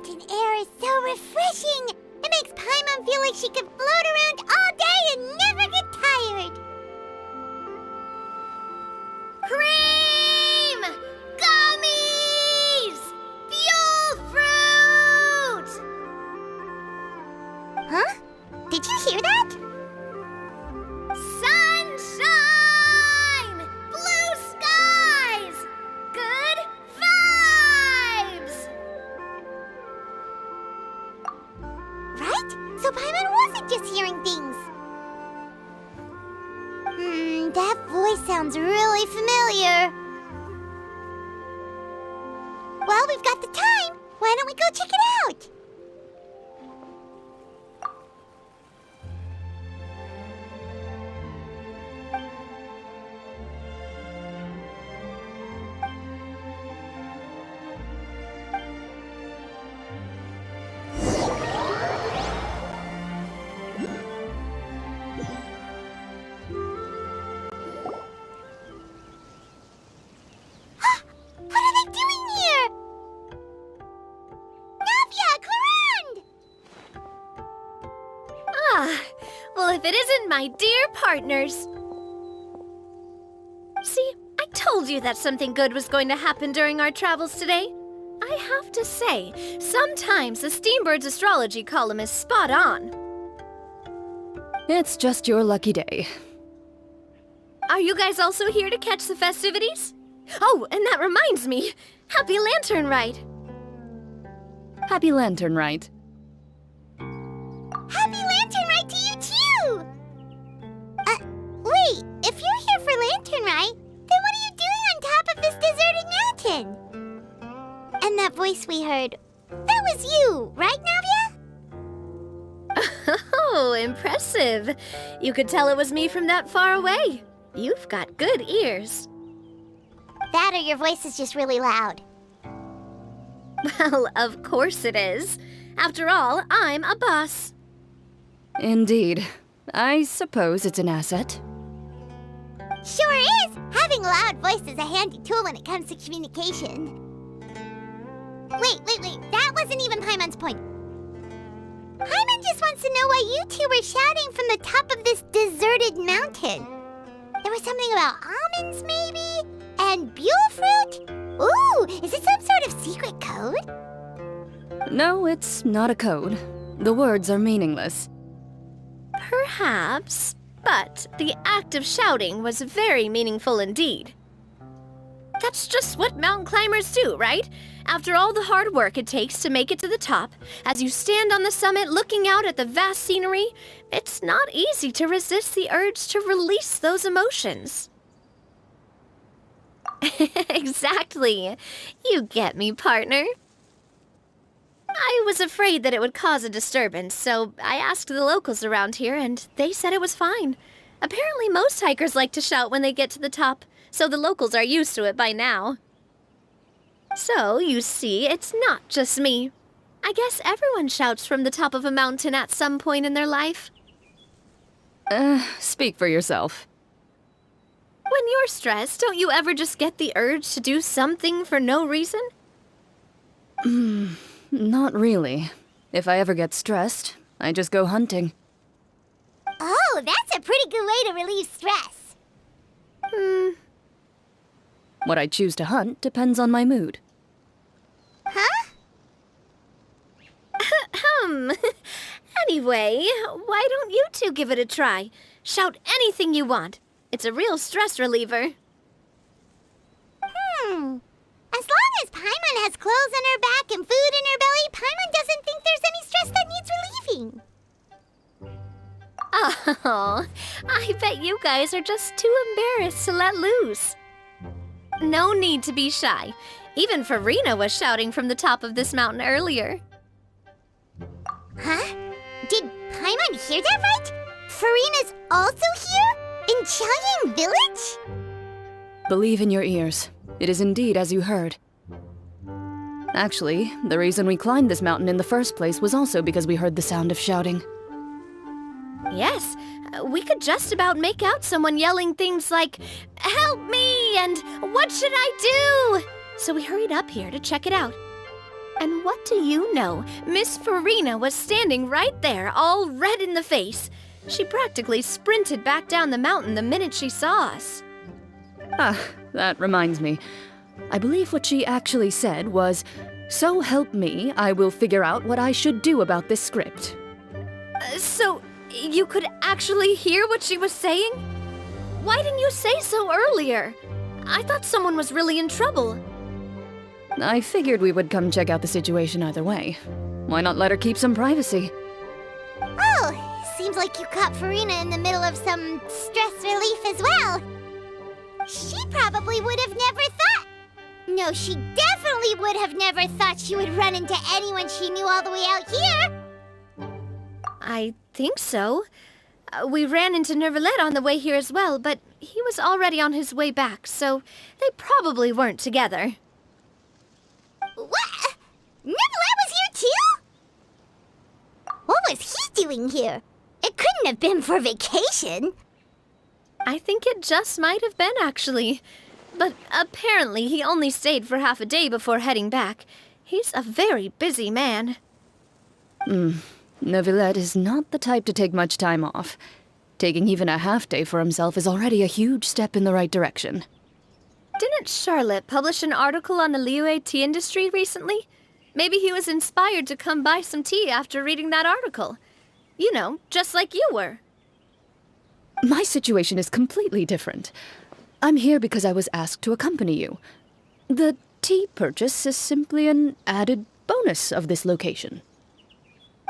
mountain air is so refreshing. It makes Paimon feel like she could float around all day and never get tired. Cream! Gummies! Fuel fruit! Huh? Did you hear that? Sunshine! Blue skies! Good vibes! Right? So Paimon wasn't just hearing things. That voice sounds really familiar. Well, we've got the time. Why don't we go check it out? What are they doing here? Navia, Chlorinde! Well, if it isn't my dear partners. See, I told you that something good was going to happen during our travels today. I have to say, sometimes the Steambird's astrology column is spot on. It's just your lucky day. Are you guys also here to catch the festivities? Oh, and that reminds me. Happy Lantern Rite. Happy Lantern Rite. Happy Lantern Rite to you too! Wait, if you're here for Lantern Rite, then what are you doing on top of this deserted mountain? And that voice we heard, that was you, right, Navia? Oh, impressive. You could tell it was me from that far away. You've got good ears. That or your voice is just really loud. Well, of course it is. After all, I'm a boss. Indeed. I suppose it's an asset. Sure is! Having a loud voice is a handy tool when it comes to communication. Wait. That wasn't even Paimon's point. Paimon just wants to know why you two were shouting from the top of this deserted mountain. There was something about almonds, maybe? And buell fruit? Ooh, is it some sort of secret code? No, it's not a code. The words are meaningless. Perhaps, but the act of shouting was very meaningful indeed. That's just what mountain climbers do, right? After all the hard work it takes to make it to the top, as you stand on the summit looking out at the vast scenery, it's not easy to resist the urge to release those emotions. Exactly. You get me, partner. I was afraid that it would cause a disturbance, so I asked the locals around here, and they said it was fine. Apparently most hikers like to shout when they get to the top, so the locals are used to it by now. So, you see, it's not just me. I guess everyone shouts from the top of a mountain at some point in their life. Speak for yourself. When you're stressed, don't you ever just get the urge to do something for no reason? Not really. If I ever get stressed, I just go hunting. Oh, that's a pretty good way to relieve stress. What I choose to hunt depends on my mood. Huh? Anyway, why don't you two give it a try? Shout anything you want. It's a real stress reliever. As long as Paimon has clothes on her back and food in her belly, Paimon doesn't think there's any stress that needs relieving. Oh, I bet you guys are just too embarrassed to let loose. No need to be shy. Even Furina was shouting from the top of this mountain earlier. Huh? Did Paimon hear that right? Furina's also here? In Qiangyang Village? Believe in your ears. It is indeed as you heard. Actually, the reason we climbed this mountain in the first place was also because we heard the sound of shouting. Yes, we could just about make out someone yelling things like, "Help me!" and "What should I do?" So we hurried up here to check it out. And what do you know? Miss Furina was standing right there, all red in the face. She practically sprinted back down the mountain the minute she saw us. Ah, that reminds me. I believe what she actually said was, "So help me, I will figure out what I should do about this script." So, you could actually hear what she was saying? Why didn't you say so earlier? I thought someone was really in trouble. I figured we would come check out the situation either way. Why not let her keep some privacy? Oh, seems like you caught Furina in the middle of some stress relief as well. She probably would have never thought. No, she definitely would have never thought she would run into anyone she knew all the way out here. I think so. We ran into Nervalet on the way here as well, but he was already on his way back, so they probably weren't together. What? Nervalet was here too? What was he doing here? It couldn't have been for vacation. I think it just might have been, actually. But apparently he only stayed for half a day before heading back. He's a very busy man. Neuvillette is not the type to take much time off. Taking even a half day for himself is already a huge step in the right direction. Didn't Charlotte publish an article on the Liyue tea industry recently? Maybe he was inspired to come buy some tea after reading that article. You know, just like you were. My situation is completely different. I'm here because I was asked to accompany you. The tea purchase is simply an added bonus of this location.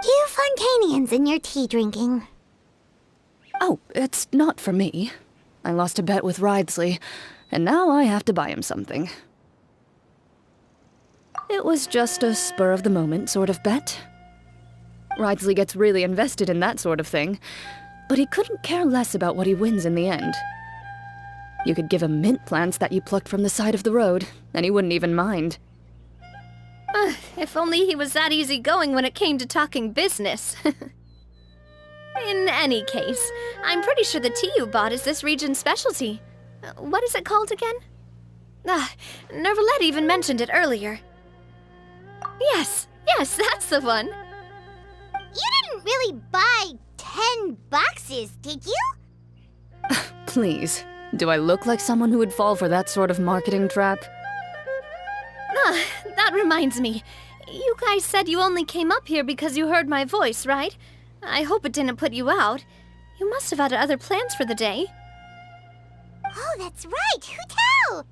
You Fontanians and your tea drinking. Oh, it's not for me. I lost a bet with Ridesley, and now I have to buy him something. It was just a spur-of-the-moment sort of bet. Ridesley gets really invested in that sort of thing, but he couldn't care less about what he wins in the end. You could give him mint plants that you plucked from the side of the road, and he wouldn't even mind. If only he was that easygoing when it came to talking business. In any case, I'm pretty sure the tea you bought is this region's specialty. What is it called again? Nervalet even mentioned it earlier. Yes, that's the one. You didn't really buy 10 boxes, did you? Please, do I look like someone who would fall for that sort of marketing trap? That reminds me. You guys said you only came up here because you heard my voice, right? I hope it didn't put you out. You must have had other plans for the day. Oh, that's right. Who tell?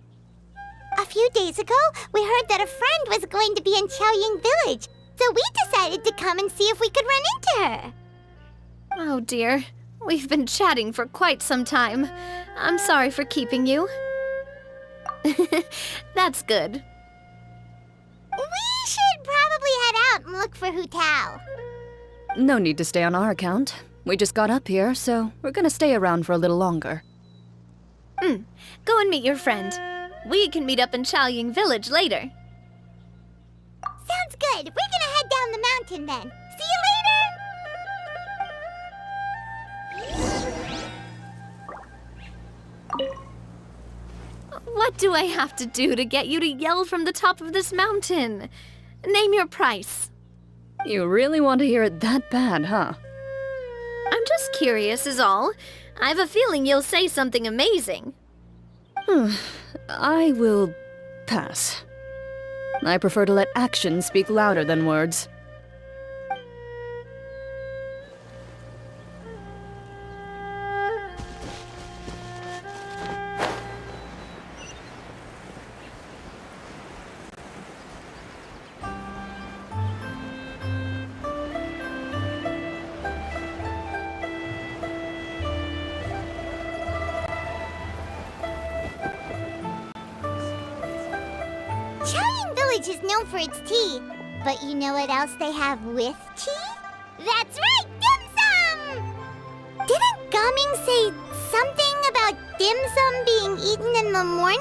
A few days ago, we heard that a friend was going to be in Chaoying Village, so we decided to come and see if we could run into her. Oh dear. We've been chatting for quite some time. I'm sorry for keeping you. That's good. We should probably head out and look for Hu Tao. No need to stay on our account. We just got up here, so we're gonna stay around for a little longer. Go and meet your friend. We can meet up in Chaoying Village later. Sounds good. We're gonna head down the mountain then. See you later! What do I have to do to get you to yell from the top of this mountain? Name your price. You really want to hear it that bad, huh? I'm just curious is all. I have a feeling you'll say something amazing. I will pass. I prefer to let actions speak louder than words. Chaoying Village is known for its tea, but you know what else they have with tea? That's right, dim sum! Didn't Gaming say something about dim sum being eaten in the morning?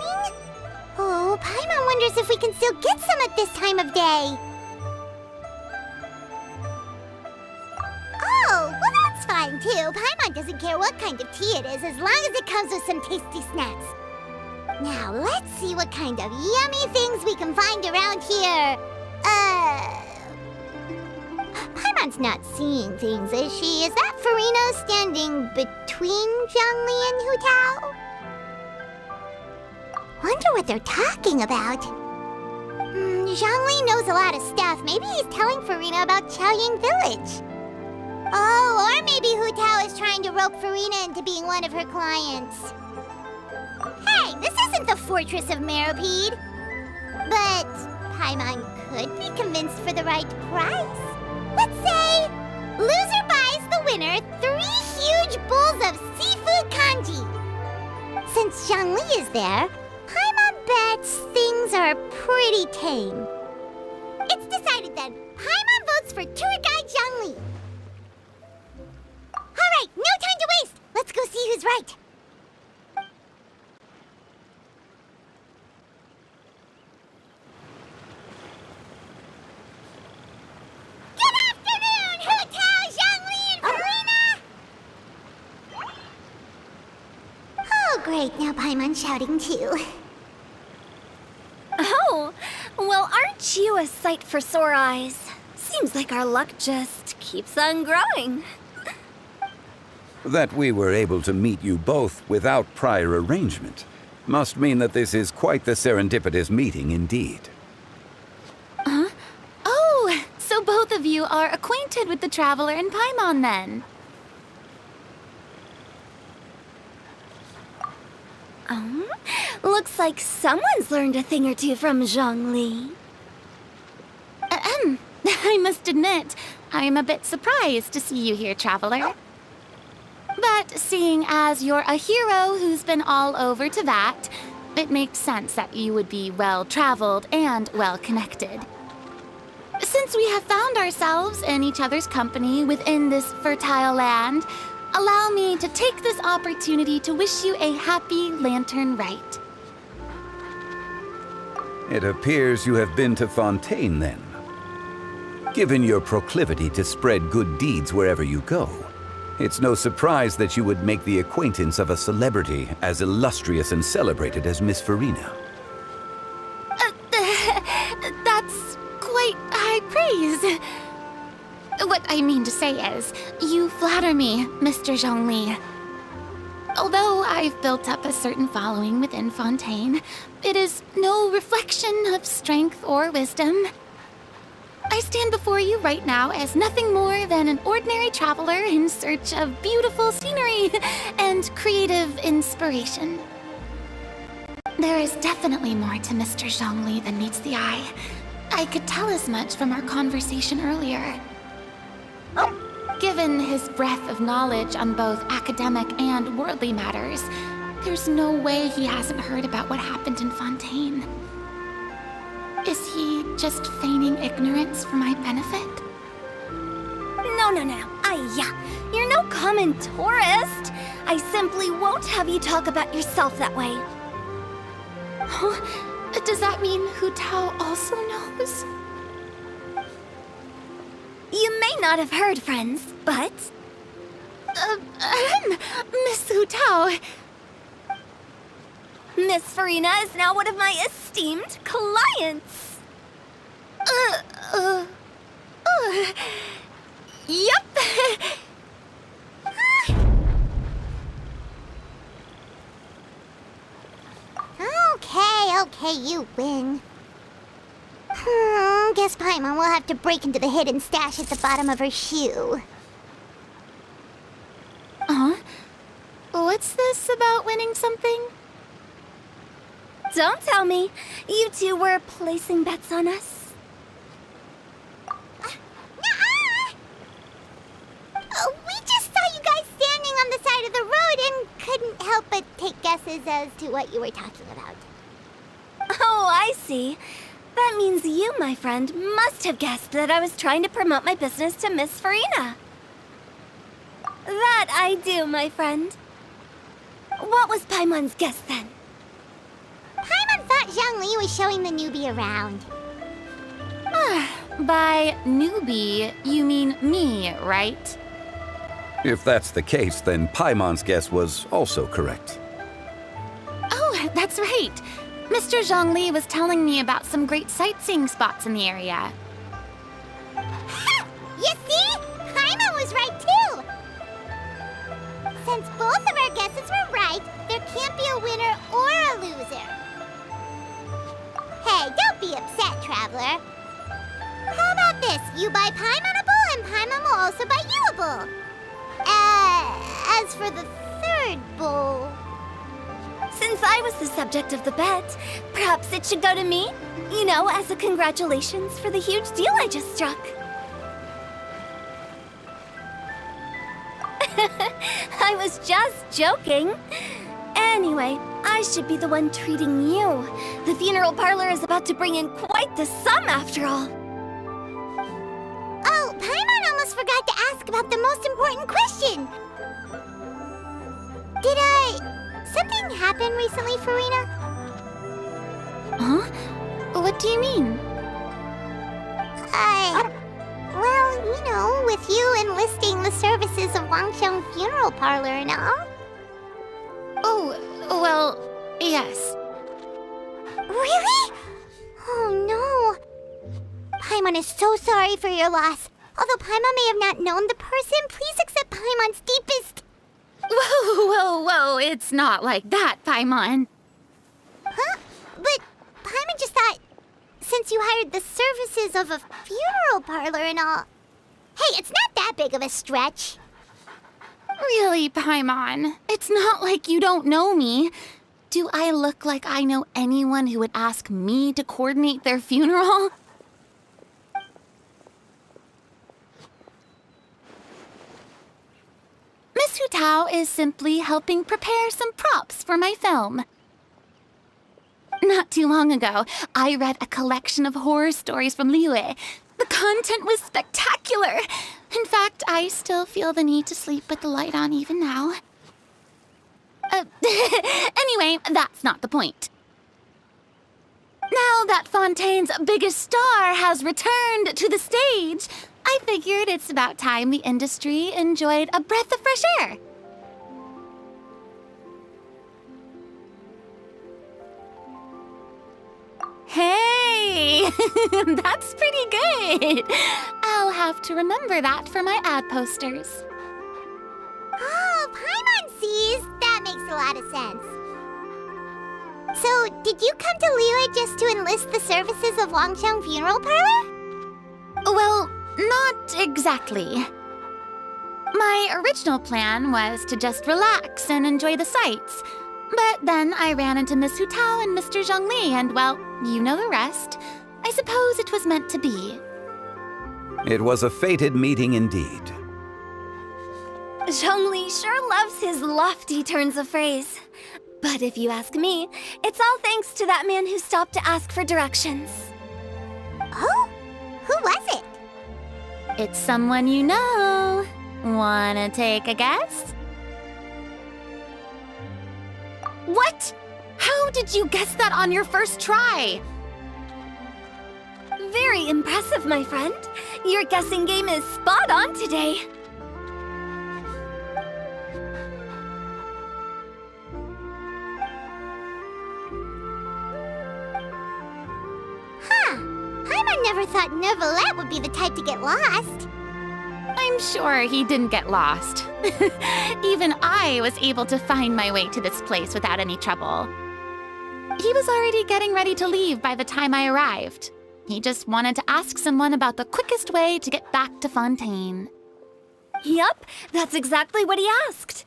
Oh, Paimon wonders if we can still get some at this time of day. Oh, well that's fine too. Paimon doesn't care what kind of tea it is as long as it comes with some tasty snacks. Now, let's see what kind of yummy things we can find around here. Paimon's not seeing things, is she? Is that Furina standing between Zhongli and Hu Tao? Wonder what they're talking about. Zhongli knows a lot of stuff. Maybe he's telling Furina about Chaoying Village. Oh, or maybe Hu Tao is trying to rope Furina into being one of her clients. Hey, this isn't the Fortress of Meropide. But Paimon could be convinced for the right price. Let's say loser buys the winner 3 huge bowls of seafood kanji. Since Zhongli is there, Paimon bets things are pretty tame. It's decided then. Paimon votes for tour guide Zhongli. All right, no time to waste. Let's go see who's right. Good afternoon, Hu Tao, Zhongli, and Furina! Oh, great. Now Paimon's shouting too. Oh, well, aren't you a sight for sore eyes? Seems like our luck just keeps on growing. That we were able to meet you both without prior arrangement must mean that this is quite the serendipitous meeting indeed. Oh, so both of you are acquainted with the Traveler and Paimon then? Looks like someone's learned a thing or two from Zhongli. I must admit, I'm a bit surprised to see you here, Traveler. But seeing as you're a hero who's been all over Teyvat, it makes sense that you would be well-traveled and well-connected. Since we have found ourselves in each other's company within this fertile land, allow me to take this opportunity to wish you a happy Lantern Rite. It appears you have been to Fontaine then. Given your proclivity to spread good deeds wherever you go, it's no surprise that you would make the acquaintance of a celebrity as illustrious and celebrated as Miss Furina. That's quite high praise. What I mean to say is, you flatter me, Mr. Zhongli. Although I've built up a certain following within Fontaine, it is no reflection of strength or wisdom. I stand before you right now as nothing more than an ordinary traveler in search of beautiful scenery and creative inspiration. There is definitely more to Mr. Zhongli than meets the eye. I could tell as much from our conversation earlier. Given his breadth of knowledge on both academic and worldly matters, there's no way he hasn't heard about what happened in Fontaine. Is he just feigning ignorance for my benefit? No. You're no common tourist. I simply won't have you talk about yourself that way. Huh? Does that mean Hu Tao also knows? You may not have heard, friends, but... Miss Hu Tao. Miss Furina is now one of my esteemed clients. Yep. Okay, you win. Guess Paimon will have to break into the hidden stash at the bottom of her shoe. What's this about winning something? Don't tell me. You two were placing bets on us. Nuh-uh! We just saw you guys standing on the side of the road and couldn't help but take guesses as to what you were talking about. Oh, I see. That means you, my friend, must have guessed that I was trying to promote my business to Miss Furina. That I do, my friend. What was Paimon's guess then? Paimon thought Zhongli was showing the newbie around. By newbie, you mean me, right? If that's the case, then Paimon's guess was also correct. Oh, that's right. Mr. Zhongli was telling me about some great sightseeing spots in the area. Ha! You see? traveler. How about this? You buy Paimon a bowl, and Paimon will also buy you a bowl. As for the third bowl... Since I was the subject of the bet, perhaps it should go to me? You know, as a congratulations for the huge deal I just struck. I was just joking. Anyway, I should be the one treating you. The funeral parlor is about to bring in quite the sum after all. Oh, Paimon almost forgot to ask about the most important question. Something happened recently, Furina? Huh? What do you mean? Well, you know, with you enlisting the services of Wangsheng Funeral Parlor and all. Oh, well, yes. Really? Oh, no. Paimon is so sorry for your loss. Although Paimon may have not known the person, please accept Paimon's deepest... Whoa, it's not like that, Paimon. Huh? But Paimon just thought, since you hired the services of a funeral parlor and all... Hey, it's not that big of a stretch. Really, Paimon? It's not like you don't know me. Do I look like I know anyone who would ask me to coordinate their funeral? Miss Hu Tao is simply helping prepare some props for my film. Not too long ago, I read a collection of horror stories from Liyue. The content was spectacular. In fact, I still feel the need to sleep with the light on even now. Anyway, that's not the point. Now that Fontaine's biggest star has returned to the stage, I figured it's about time the industry enjoyed a breath of fresh air. Hey, that's pretty good. I'll have to remember that for my ad posters. Oh, Paimon sees. That makes a lot of sense. So, did you come to Liyue just to enlist the services of Wangsheng Funeral Parlor? Well, not exactly. My original plan was to just relax and enjoy the sights. But then I ran into Miss Hu Tao and Mr. Zhongli, and well, you know the rest. I suppose it was meant to be. It was a fated meeting indeed. Zhongli sure loves his lofty turns of phrase. But if you ask me, it's all thanks to that man who stopped to ask for directions. Oh? Who was it? It's someone you know. Wanna take a guess? What? How did you guess that on your first try? Very impressive, my friend. Your guessing game is spot on today. Huh. Paimon never thought Neuvillette would be the type to get lost. I'm sure he didn't get lost. Even I was able to find my way to this place without any trouble. He was already getting ready to leave by the time I arrived. He just wanted to ask someone about the quickest way to get back to Fontaine. Yup, that's exactly what he asked.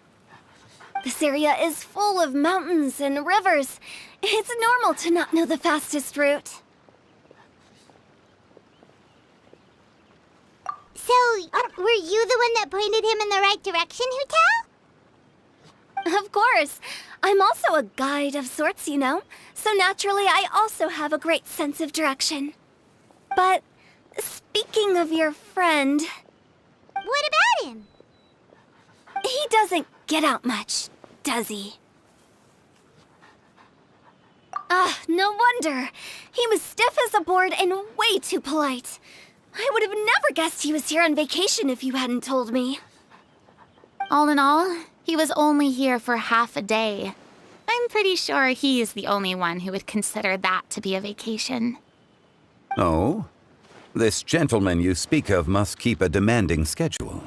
This area is full of mountains and rivers. It's normal to not know the fastest route. So, were you the one that pointed him in the right direction, Hu Tao? Of course. I'm also a guide of sorts, you know. So naturally, I also have a great sense of direction. But speaking of your friend... What about him? He doesn't get out much, does he? Ah, no wonder. He was stiff as a board and way too polite. I would have never guessed he was here on vacation if you hadn't told me. All in all, he was only here for half a day. I'm pretty sure he is the only one who would consider that to be a vacation. Oh? This gentleman you speak of must keep a demanding schedule.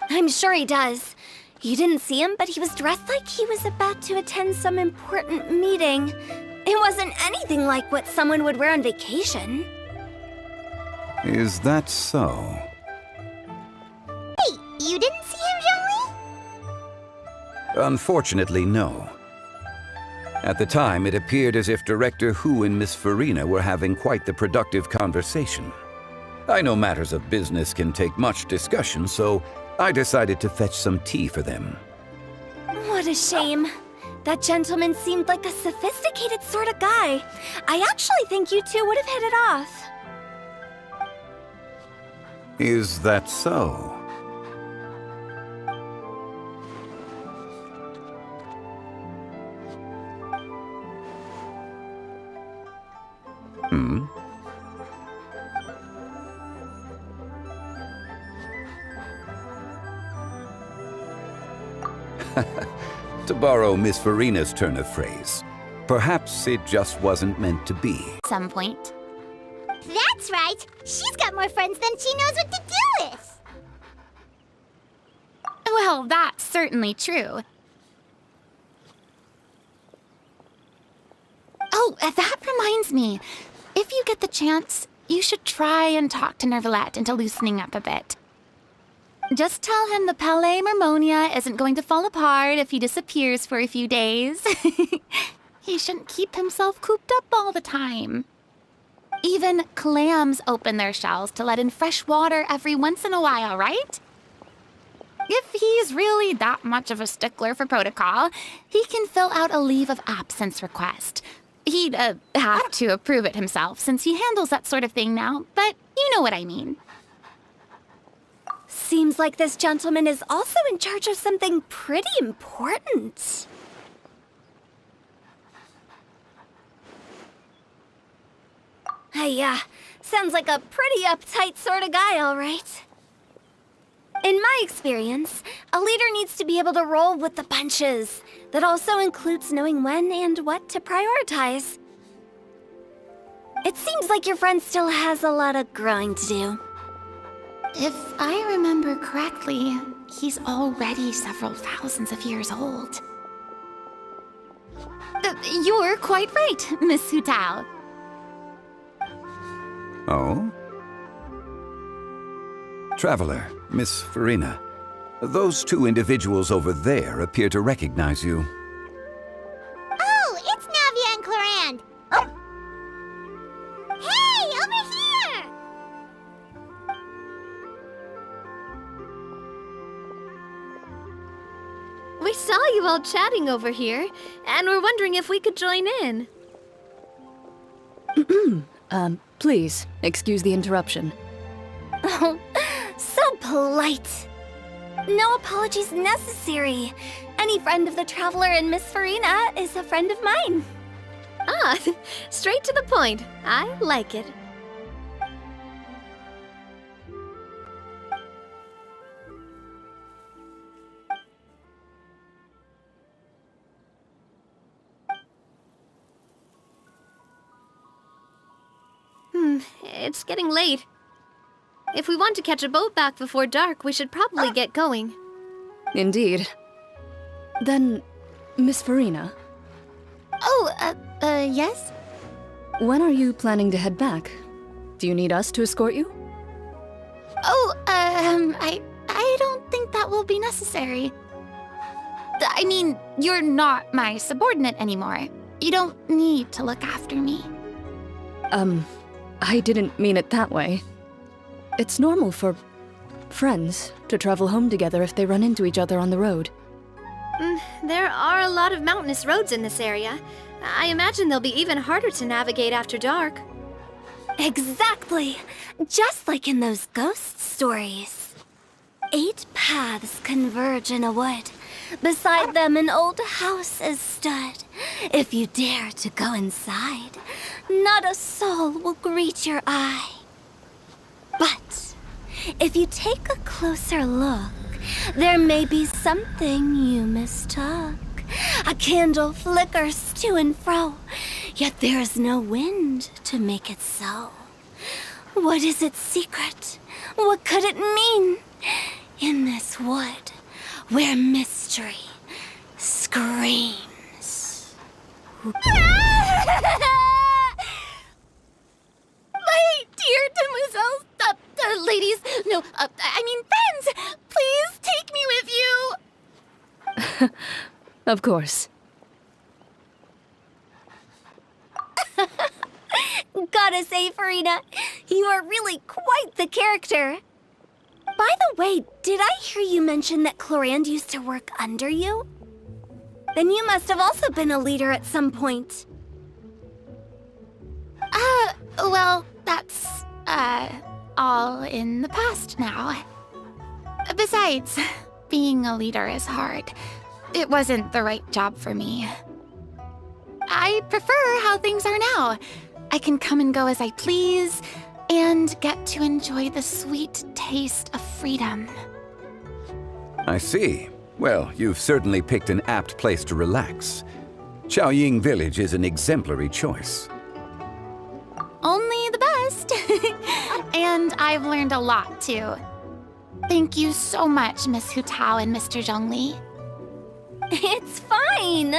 I'm sure he does. You didn't see him, but he was dressed like he was about to attend some important meeting. It wasn't anything like what someone would wear on vacation. Is that so? Hey, you didn't see him, Zhongli? Unfortunately, no. At the time, it appeared as if Director Hu and Miss Furina were having quite the productive conversation. I know matters of business can take much discussion, so I decided to fetch some tea for them. What a shame. That gentleman seemed like a sophisticated sort of guy. I actually think you two would have hit it off. Is that so? Hmm? To borrow Miss Furina's turn of phrase, perhaps it just wasn't meant to be. Some point. That's right. She's got more friends than she knows what to do with. Well, that's certainly true. Oh, that reminds me. If you get the chance, you should try and talk to Nervalette into loosening up a bit. Just tell him the Palais Mermonia isn't going to fall apart if he disappears for a few days. He shouldn't keep himself cooped up all the time. Even clams open their shells to let in fresh water every once in a while, right? If he's really that much of a stickler for protocol, he can fill out a leave of absence request. He'd have to approve it himself since he handles that sort of thing now, but you know what I mean. Seems like this gentleman is also in charge of something pretty important. Hey, sounds like a pretty uptight sort of guy, all right. In my experience, a leader needs to be able to roll with the punches. That also includes knowing when and what to prioritize. It seems like your friend still has a lot of growing to do. If I remember correctly, he's already several thousands of years old. You're quite right, Miss Hutao. Oh? Traveler, Miss Furina, those two individuals over there appear to recognize you. Oh, it's Navia and Chlorinde. Hey, over here! We saw you all chatting over here, and we're wondering if we could join in. Please, excuse the interruption. Oh, so polite. No apologies necessary. Any friend of the Traveler and Miss Furina is a friend of mine. Ah, straight to the point. I like it. It's getting late. If we want to catch a boat back before dark, we should probably get going. Indeed. Then, Miss Furina, Oh, yes? when are you planning to head back? Do you need us to escort you? Oh, I don't think that will be necessary. I mean, you're not my subordinate anymore. You don't need to look after me. I didn't mean it that way. It's normal for friends to travel home together if they run into each other on the road. There are a lot of mountainous roads in this area. I imagine they'll be even harder to navigate after dark. Exactly. Just like in those ghost stories. 8 paths converge in a wood. Beside them an old house is stood. If you dare to go inside, not a soul will greet your eye. But if you take a closer look, there may be something you mistook. A candle flickers to and fro, yet there is no wind to make it so. What is its secret? What could it mean? In this wood, where mystery screams. Of course. Gotta say, Furina, you are really quite the character. By the way, did I hear you mention that Chlorinde used to work under you? Then you must have also been a leader at some point. Well, that's, all in the past now. Besides, being a leader is hard. It wasn't the right job for me. I prefer how things are now. I can come and go as I please, and get to enjoy the sweet taste of freedom. I see. Well, you've certainly picked an apt place to relax. Chaoying Village is an exemplary choice. Only the best. And I've learned a lot, too. Thank you so much, Miss Hu Tao and Mr. Zhongli. It's fine.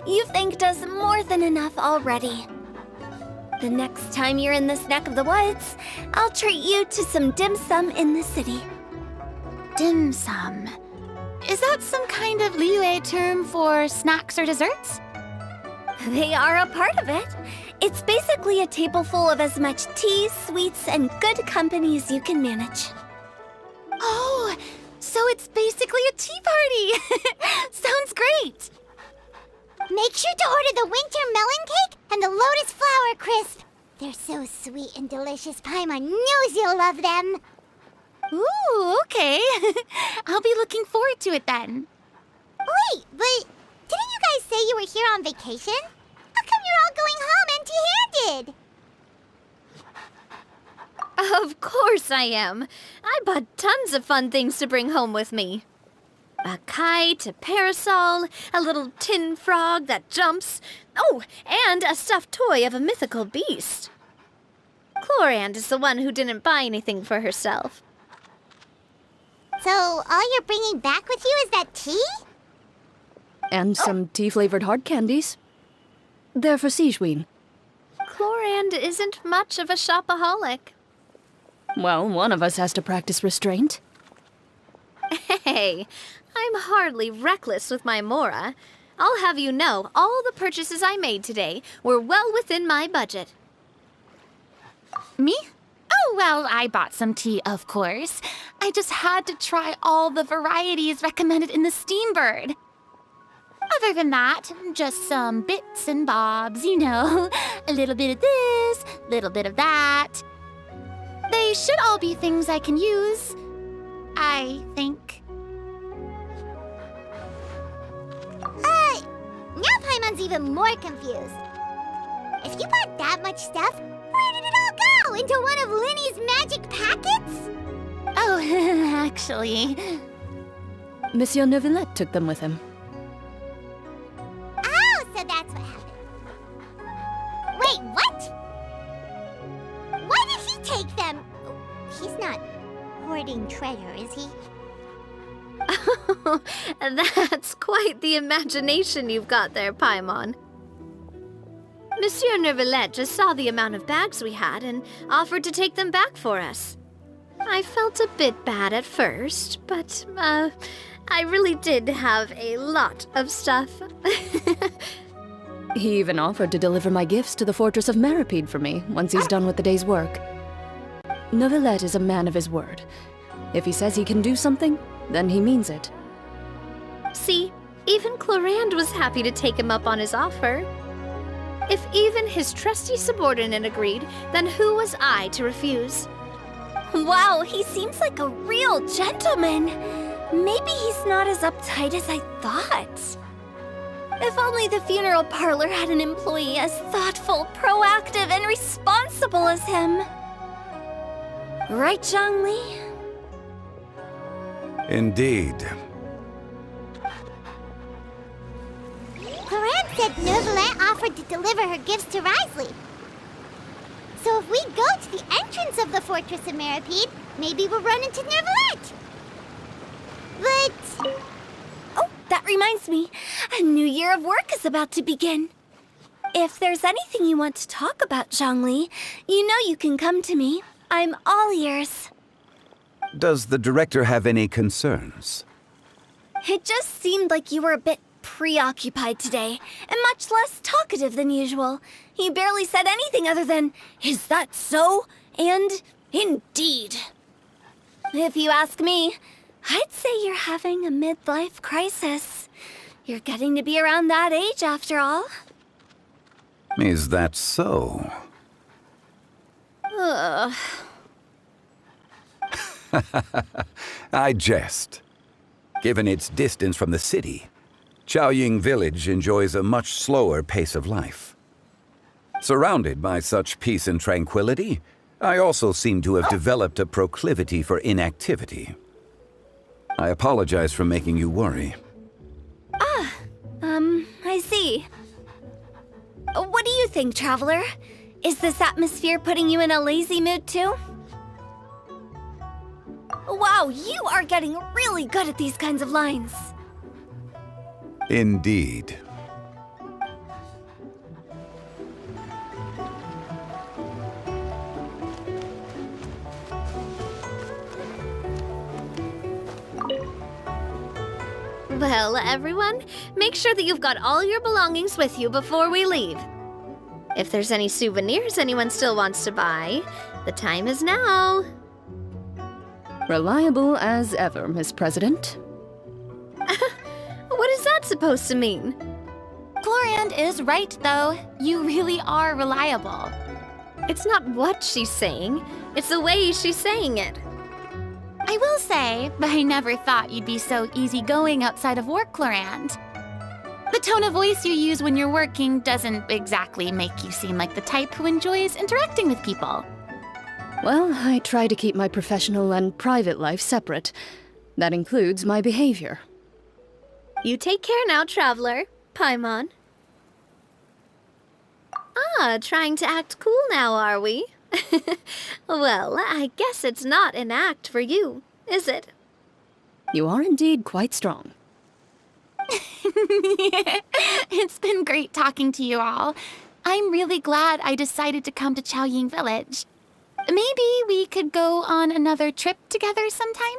You've thanked us more than enough already. The next time you're in this neck of the woods, I'll treat you to some dim sum in the city. Dim sum. Is that some kind of Liyue term for snacks or desserts? They are a part of it. It's basically a table full of as much tea, sweets, and good company as you can manage. Oh, so it's basically a tea party! Sounds great! Make sure to order the winter melon cake and the lotus flower crisp. They're so sweet and delicious. Paimon knows you'll love them. Ooh, okay. I'll be looking forward to it then. Wait, but didn't you guys say you were here on vacation? How come you're all going home empty-handed? Of course I am. I bought tons of fun things to bring home with me. A kite, a parasol, a little tin frog that jumps. Oh, and a stuffed toy of a mythical beast. Chlorinde is the one who didn't buy anything for herself. So all you're bringing back with you is that tea? And some tea-flavored hard candies. They're for Sijuin. Chlorinde isn't much of a shopaholic. Well, one of us has to practice restraint. Hey, I'm hardly reckless with my Mora. I'll have you know, all the purchases I made today were well within my budget. Me? Oh, well, I bought some tea, of course. I just had to try all the varieties recommended in the Steambird. Other than that, just some bits and bobs, you know. A little bit of this, little bit of that. They should all be things I can use, I think. Now Paimon's even more confused. If you bought that much stuff, where did it all go? Into one of Linny's magic packets? Oh, actually... Monsieur Neuvillette took them with him. Oh, so that's what happened. Wait, what? Why did he take them? He's not hoarding treasure, is he? That's quite the imagination you've got there, Paimon. Monsieur Neuvillette just saw the amount of bags we had and offered to take them back for us. I felt a bit bad at first, but, I really did have a lot of stuff. He even offered to deliver my gifts to the Fortress of Meripede for me once he's done with the day's work. Neuvillette is a man of his word. If he says he can do something, then he means it. See, even Chlorinde was happy to take him up on his offer. If even his trusty subordinate agreed, then who was I to refuse? Wow, he seems like a real gentleman. Maybe he's not as uptight as I thought. If only the funeral parlor had an employee as thoughtful, proactive, and responsible as him. Right, Zhongli? Indeed. Chlorinde said Neuvillette offered to deliver her gifts to Risley. So if we go to the entrance of the Fortress of Meripede, maybe we'll run into Neuvillette. But... Oh, that reminds me. A new year of work is about to begin. If there's anything you want to talk about, Zhongli, you know you can come to me. I'm all ears. Does the director have any concerns? It just seemed like you were a bit preoccupied today, and much less talkative than usual. You barely said anything other than, "Is that so?" and "Indeed." If you ask me, I'd say you're having a midlife crisis. You're getting to be around that age after all. Is that so? Ugh. I jest. Given its distance from the city, Chaoying Village enjoys a much slower pace of life. Surrounded by such peace and tranquility, I also seem to have developed a proclivity for inactivity. I apologize for making you worry. I see. What do you think, Traveler? Is this atmosphere putting you in a lazy mood too? Wow, you are getting really good at these kinds of lines. Indeed. Well, everyone, make sure that you've got all your belongings with you before we leave. If there's any souvenirs anyone still wants to buy, the time is now. Reliable as ever, Miss President. What is that supposed to mean? Chlorinde is right, though. You really are reliable. It's not what she's saying, it's the way she's saying it. I will say, I never thought you'd be so easygoing outside of work, Chlorinde. The tone of voice you use when you're working doesn't exactly make you seem like the type who enjoys interacting with people. Well, I try to keep my professional and private life separate. That includes my behavior. You take care now, Traveler. Paimon. Trying to act cool now, are we? Well, I guess it's not an act for you, is it? You are indeed quite strong. It's been great talking to you all. I'm really glad I decided to come to Chaoying Village. Maybe we could go on another trip together sometime?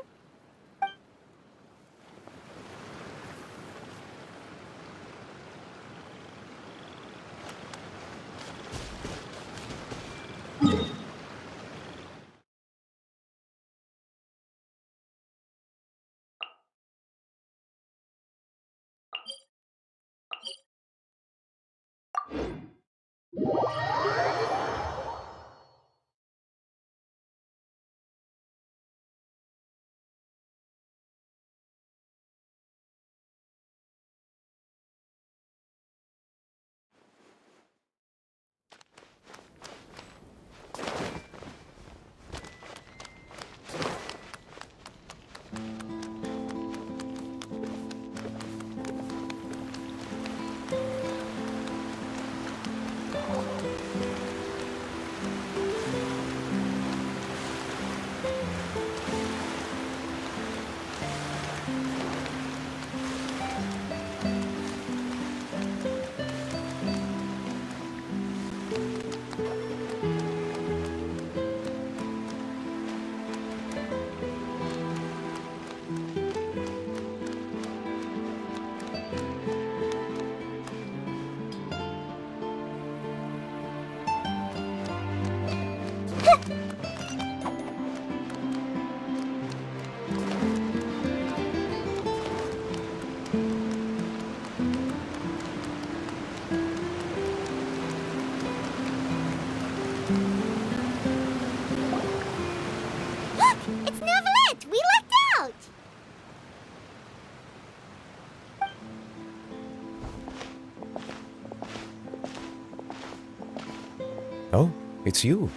Oh, it's you.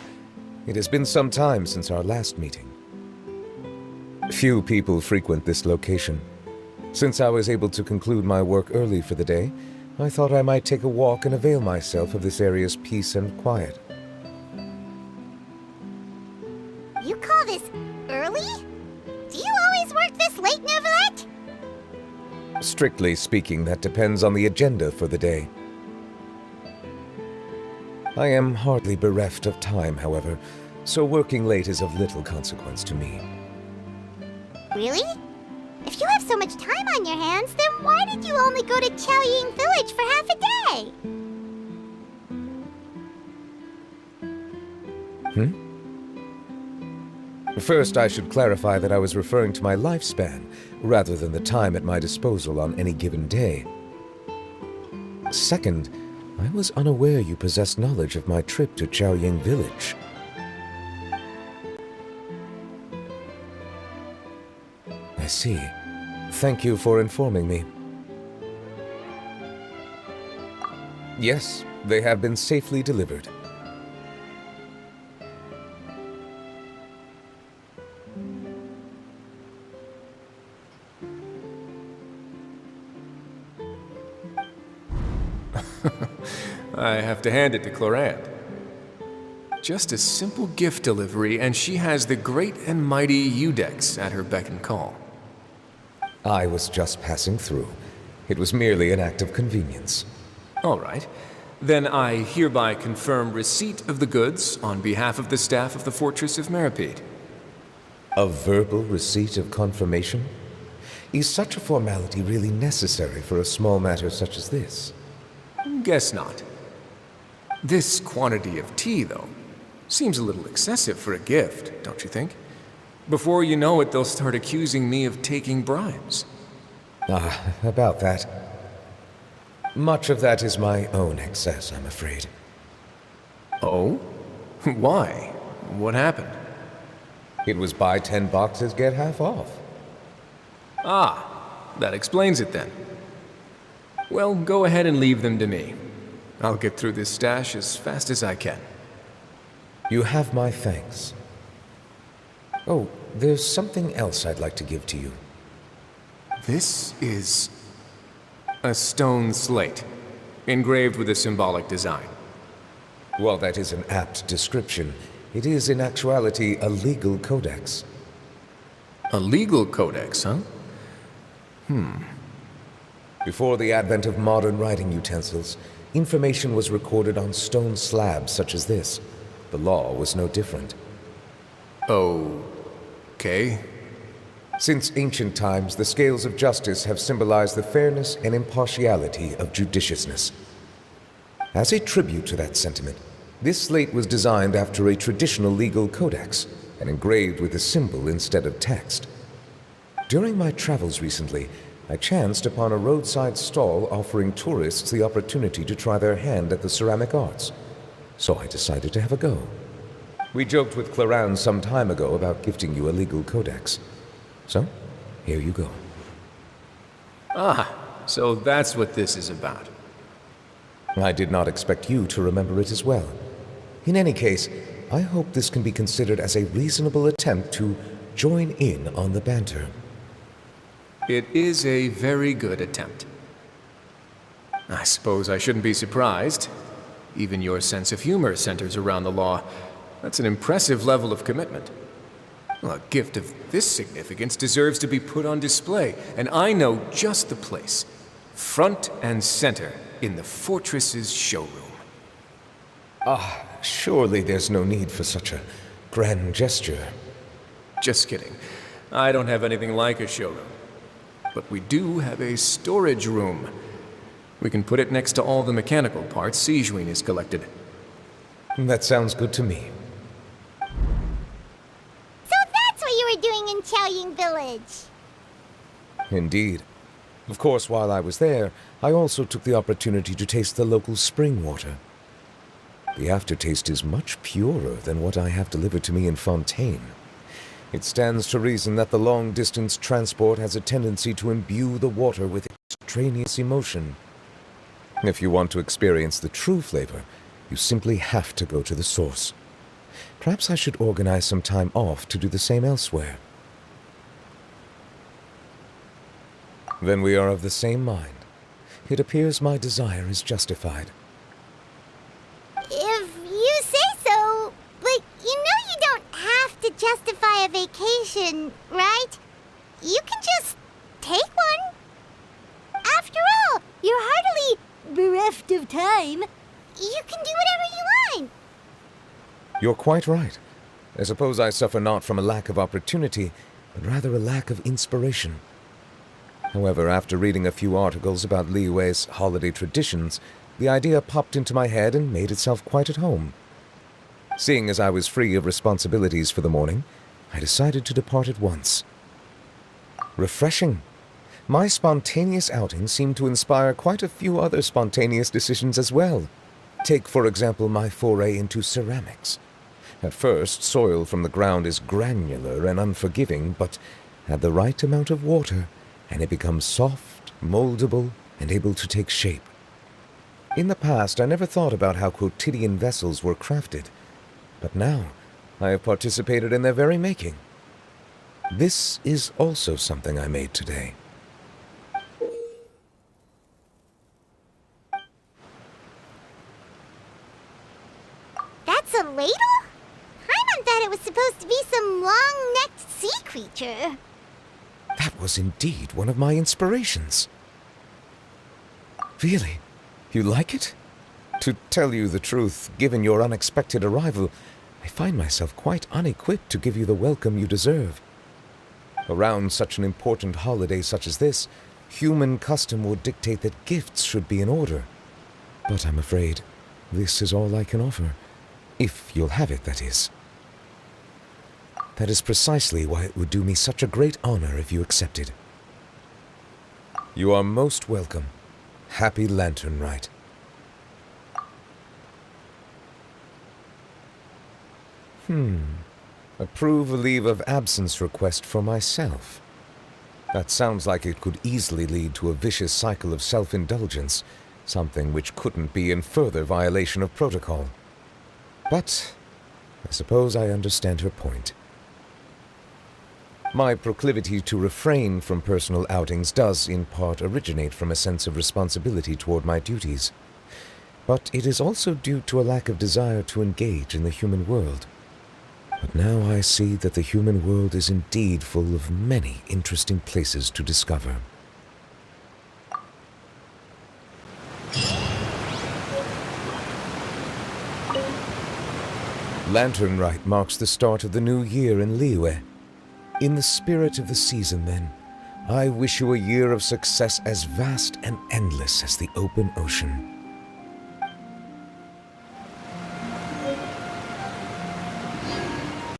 It has been some time since our last meeting. Few people frequent this location. Since I was able to conclude my work early for the day, I thought I might take a walk and avail myself of this area's peace and quiet. You call this early? Do you always work this late, Neuvillette? Strictly speaking, that depends on the agenda for the day. I am hardly bereft of time, however, so working late is of little consequence to me. Really? If you have so much time on your hands, then why did you only go to Chaoying Village for half a day? First, I should clarify that I was referring to my lifespan, rather than the time at my disposal on any given day. Second, I was unaware you possessed knowledge of my trip to Chaoying Village. I see. Thank you for informing me. Yes, they have been safely delivered. I have to hand it to Chlorinde. Just a simple gift delivery, and she has the great and mighty Udex at her beck and call. I was just passing through. It was merely an act of convenience. All right. Then I hereby confirm receipt of the goods on behalf of the staff of the Fortress of Meripede. A verbal receipt of confirmation? Is such a formality really necessary for a small matter such as this? Guess not. This quantity of tea, though, seems a little excessive for a gift, don't you think? Before you know it, they'll start accusing me of taking bribes. About that. Much of that is my own excess, I'm afraid. Oh? Why? What happened? It was buy 10 boxes, get half off. Ah, that explains it then. Well, go ahead and leave them to me. I'll get through this stash as fast as I can. You have my thanks. Oh, there's something else I'd like to give to you. This is a stone slate, engraved with a symbolic design. While that is an apt description, it is in actuality a legal codex. A legal codex, huh? Before the advent of modern writing utensils, information was recorded on stone slabs such as this. The law was no different. Okay. Since ancient times, the scales of justice have symbolized the fairness and impartiality of judiciousness. As a tribute to that sentiment, this slate was designed after a traditional legal codex and engraved with a symbol instead of text. During my travels recently, I chanced upon a roadside stall offering tourists the opportunity to try their hand at the ceramic arts, so I decided to have a go. We joked with Chlorinde some time ago about gifting you a legal codex. So, here you go. Ah, so that's what this is about. I did not expect you to remember it as well. In any case, I hope this can be considered as a reasonable attempt to join in on the banter. It is a very good attempt. I suppose I shouldn't be surprised. Even your sense of humor centers around the law. That's an impressive level of commitment. Well, a gift of this significance deserves to be put on display, and I know just the place. Front and center in the Fortress's showroom. Surely there's no need for such a grand gesture. Just kidding. I don't have anything like a showroom. But we do have a storage room. We can put it next to all the mechanical parts Sijuin has collected. That sounds good to me. So that's what you were doing in Chaoying Village. Indeed. Of course, while I was there, I also took the opportunity to taste the local spring water. The aftertaste is much purer than what I have delivered to me in Fontaine. It stands to reason that the long-distance transport has a tendency to imbue the water with extraneous emotion. If you want to experience the true flavor, you simply have to go to the source. Perhaps I should organize some time off to do the same elsewhere. Then we are of the same mind. It appears my desire is justified. If you say so, but you know you don't have to justify a vacation, right? You can just take one. After all, you're hardly bereft of time. You can do whatever you want. You're quite right. I suppose I suffer not from a lack of opportunity, but rather a lack of inspiration. However, after reading a few articles about Liyue's holiday traditions, the idea popped into my head and made itself quite at home. Seeing as I was free of responsibilities for the morning, I decided to depart at once. Refreshing. My spontaneous outing seemed to inspire quite a few other spontaneous decisions as well. Take, for example, my foray into ceramics. At first, soil from the ground is granular and unforgiving, but add the right amount of water, and it becomes soft, moldable, and able to take shape. In the past, I never thought about how quotidian vessels were crafted, but now I have participated in their very making. This is also something I made today. That's a ladle? Paimon thought it was supposed to be some long-necked sea creature. That was indeed one of my inspirations. Really? You like it? To tell you the truth, given your unexpected arrival, I find myself quite unequipped to give you the welcome you deserve. Around such an important holiday such as this, human custom would dictate that gifts should be in order. But I'm afraid this is all I can offer. If you'll have it, that is. That is precisely why it would do me such a great honor if you accepted. You are most welcome. Happy Lantern Rite. Approve a leave of absence request for myself. That sounds like it could easily lead to a vicious cycle of self-indulgence, something which couldn't be in further violation of protocol. But I suppose I understand her point. My proclivity to refrain from personal outings does, in part, originate from a sense of responsibility toward my duties. But it is also due to a lack of desire to engage in the human world. But now I see that the human world is indeed full of many interesting places to discover. Lantern Rite marks the start of the new year in Liyue. In the spirit of the season, then, I wish you a year of success as vast and endless as the open ocean.